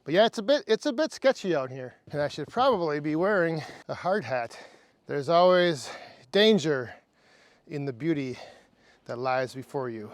But yeah, it's a bit sketchy out here, and I should probably be wearing a hard hat. There's always danger in the beauty that lies before you.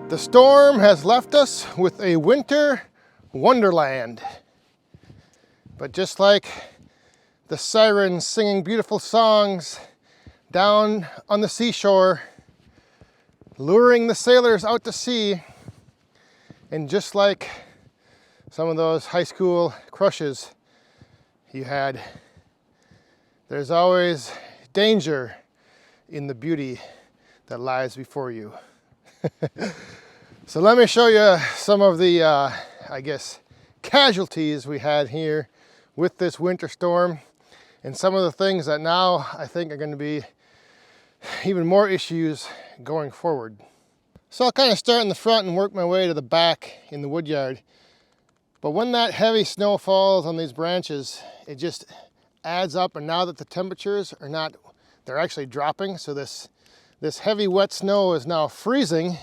The storm has left us with a winter wonderland. But just like the sirens singing beautiful songs down on the seashore, luring the sailors out to sea, and just like some of those high school crushes you had, there's always danger in the beauty that lies before you. So let me show you some of the, I guess, casualties we had here with this winter storm, and some of the things that now I think are going to be even more issues going forward. So I'll kind of start in the front and work my way to the back in the wood yard. But when that heavy snow falls on these branches, it just adds up, and now that the temperatures are not, they're actually dropping, so this heavy wet snow is now freezing,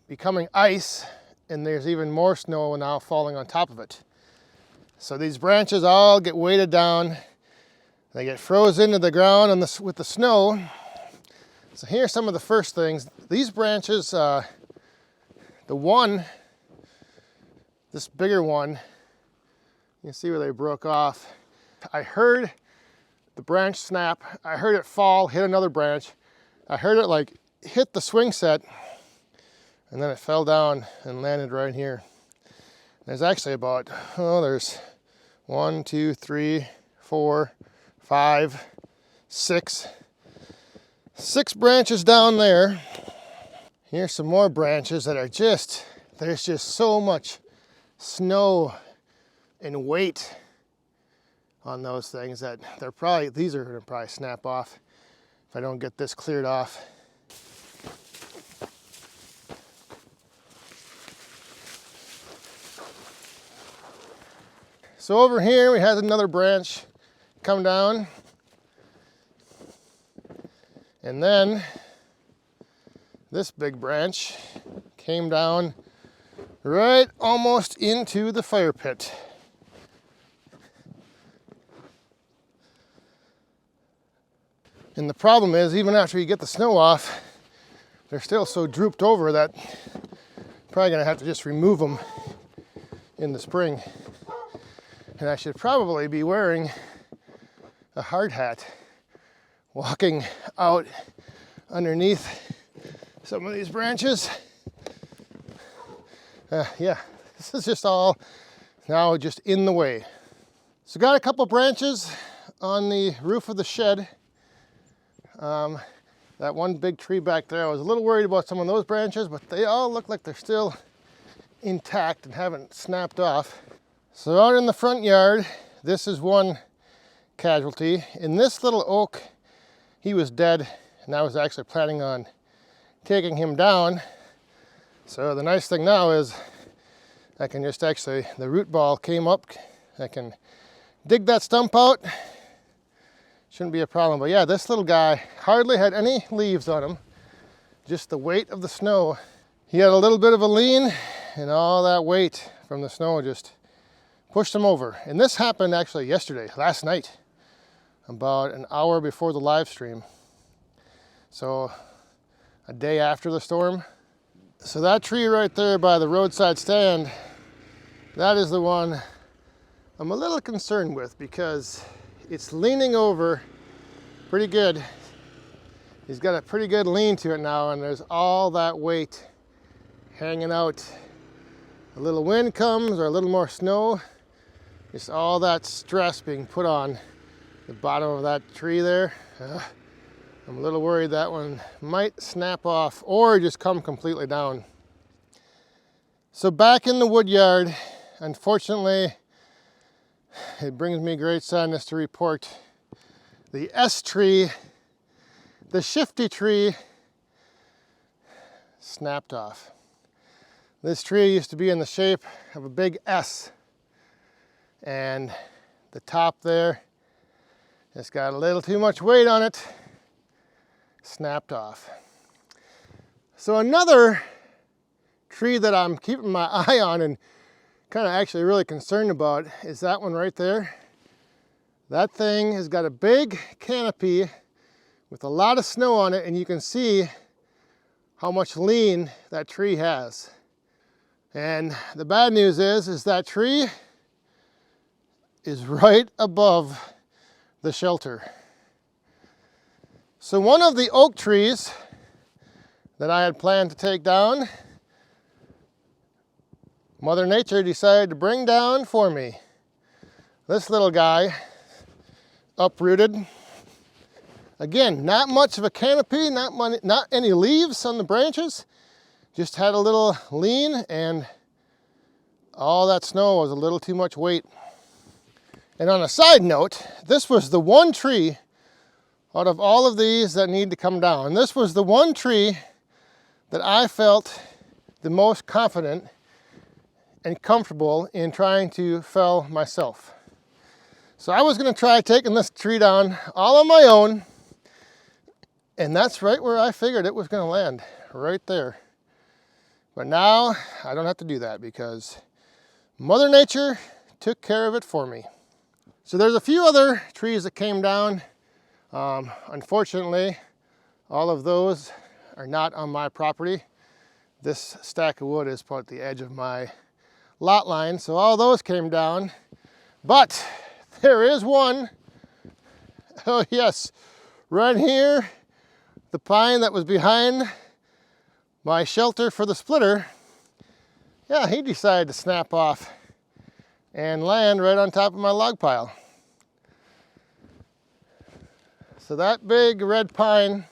becoming ice, and there's even more snow now falling on top of it. So these branches all get weighted down, they get frozen into the ground with the snow. So here's some of the first things. These branches, this bigger one, you can see where they broke off. I heard the branch snap, I heard it fall, hit another branch. I heard it like hit the swing set, and then it fell down and landed right here. There's actually about, there's 1, 2, 3, 4, 5, 6 branches down there. Here's some more branches that are there's just so much snow and weight on those things that these are gonna probably snap off if I don't get this cleared off. So over here we had another branch come down, and then this big branch came down right almost into the fire pit. And the problem is, even after you get the snow off, they're still so drooped over that I'm probably gonna have to just remove them in the spring. And I should probably be wearing a hard hat, walking out underneath some of these branches. Yeah, this is just all now just in the way. So got a couple branches on the roof of the shed. That one big tree back there, I was a little worried about some of those branches, but they all look like they're still intact and haven't snapped off. So out in the front yard, this is one casualty. And this little oak he was dead, and I was actually planning on taking him down. So the nice thing now is I can just actually, the root ball came up, I can dig that stump out. Shouldn't be a problem. But yeah, this little guy hardly had any leaves on him, just the weight of the snow. He had a little bit of a lean, and all that weight from the snow just pushed him over. And this happened actually yesterday, last night, about an hour before the live stream. So a day after the storm. So that tree right there by the roadside stand, that is the one I'm a little concerned with because it's leaning over pretty good. He's got a pretty good lean to it now, and there's all that weight hanging out. A little wind comes or a little more snow, just all that stress being put on the bottom of that tree there. I'm a little worried that one might snap off or just come completely down. So back in the wood yard, unfortunately, it brings me great sadness to report the S tree, the shifty tree, snapped off. This tree used to be in the shape of a big S, and the top there, it's got a little too much weight on it, snapped off. So another tree that I'm keeping my eye on and kind of actually really concerned about is that one right there. That thing has got a big canopy with a lot of snow on it, and you can see how much lean that tree has. And the bad news is that tree is right above the shelter. So one of the oak trees that I had planned to take down, Mother Nature decided to bring down for me. This little guy uprooted. Again, not much of a canopy, not any leaves on the branches. Just had a little lean, and all that snow was a little too much weight. And on a side note, this was the one tree out of all of these that need to come down. This was the one tree that I felt the most confident and comfortable in trying to fell myself. So I was going to try taking this tree down all on my own, and that's right where I figured it was going to land, right there. But now I don't have to do that because Mother Nature took care of it for me. So there's a few other trees that came down. Unfortunately, all of those are not on my property. This stack of wood is put at the edge of my lot line, so all those came down. But there is one, oh yes, right here, the pine that was behind my shelter for the splitter. Yeah, he decided to snap off and land right on top of my log pile. So that big red pine,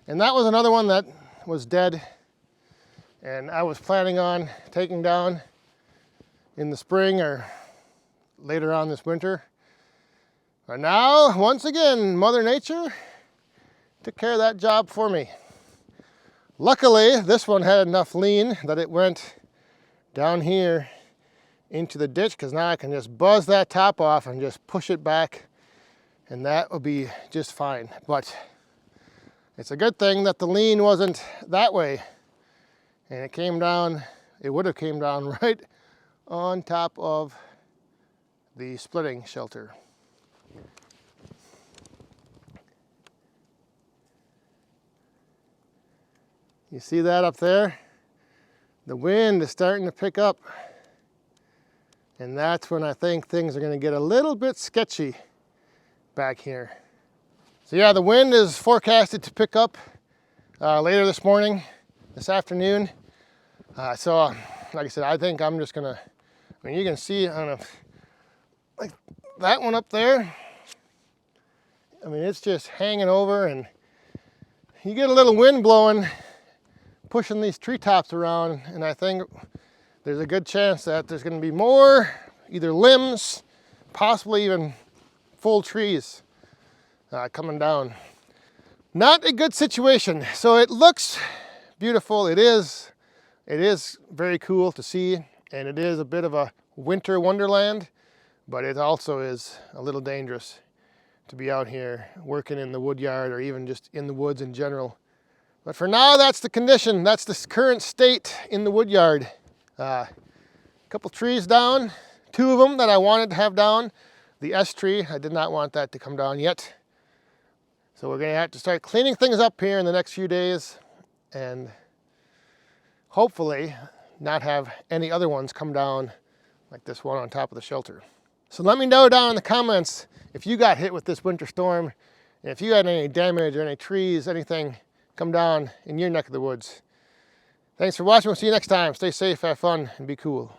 and that was another one that was dead, and I was planning on taking down in the spring or later on this winter. But now, once again, Mother Nature took care of that job for me. Luckily, this one had enough lean that it went down here into the ditch, because now I can just buzz that top off and just push it back, and that will be just fine. But it's a good thing that the lean wasn't that way, and it came down, it would have came down right on top of the splitting shelter. You see that up there? The wind is starting to pick up, and that's when I think things are going to get a little bit sketchy back here. So yeah, the wind is forecasted to pick up later this morning, this afternoon. So like I said, I think I'm just gonna, I mean, you can see on a, like that one up there, I mean, it's just hanging over, and you get a little wind blowing, pushing these treetops around, and I think there's a good chance that there's going to be more either limbs, possibly even full trees coming down. Not a good situation. So it looks beautiful. It is very cool to see, and it is a bit of a winter wonderland, but it also is a little dangerous to be out here working in the wood yard or even just in the woods in general. But for now, that's the condition. That's the current state in the wood yard. A couple trees down, 2 of them that I wanted to have down. The S tree, I did not want that to come down yet. So we're gonna have to start cleaning things up here in the next few days and hopefully not have any other ones come down like this one on top of the shelter. So let me know down in the comments if you got hit with this winter storm, and if you had any damage or any trees, anything come down in your neck of the woods. Thanks for watching. We'll see you next time. Stay safe, have fun, and be cool.